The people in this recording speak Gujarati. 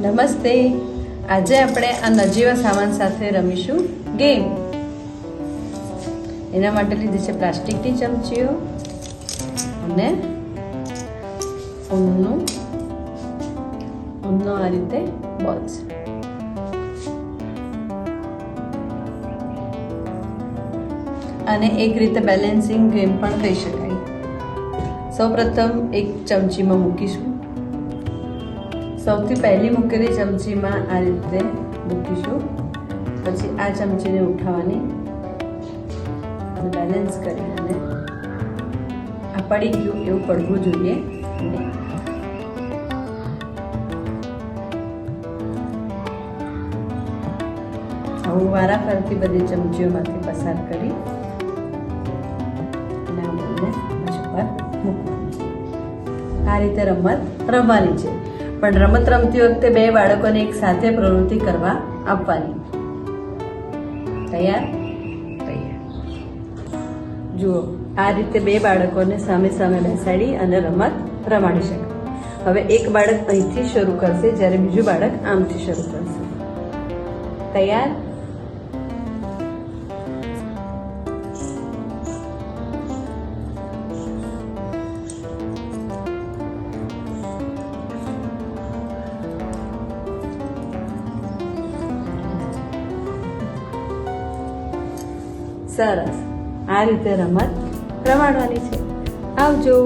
નમસ્તે. આજે આપણે આ નજીવા સામાન સાથે રમીશું ગેમ. એના માટે લીધી છે પ્લાસ્ટિકની ચમચીઓ અને ઊનનો આ રીતે બોલ્સ. અને એક રીતે બેલેન્સિંગ ગેમ પણ કહી શકાય. સૌપ્રથમ એક ચમચીમાં મૂકીશું. સૌથી પહેલી મૂકેલી ચમચીમાં આ રીતે મૂકીશું. પછી આ ચમચીને ઉઠાવવાની અને બેલેન્સ કરી અને આ પડી ગયું એવું પડવું જોઈએ. આવું વારાફરતી બધી ચમચીઓમાંથી પસાર કરી અને આ બોલને પછી પર મૂકવાની. આ રીતે રમત રમવાની છે. પણ રમત રમતી વખતે બે બાળકોને એક સાથે પ્રવૃત્તિ કરવા આપવાની. તૈયાર? જુઓ, આ રીતે બે બાળકોને સામે સામે બેસાડી અને રમત રમાડી શકાય. હવે એક બાળક અહીંથી શરૂ કરશે જ્યારે બીજું બાળક આમથી શરૂ કરશે. તૈયાર? સરસ. આ રીતે રમત રમાડવાની છે. આવજો.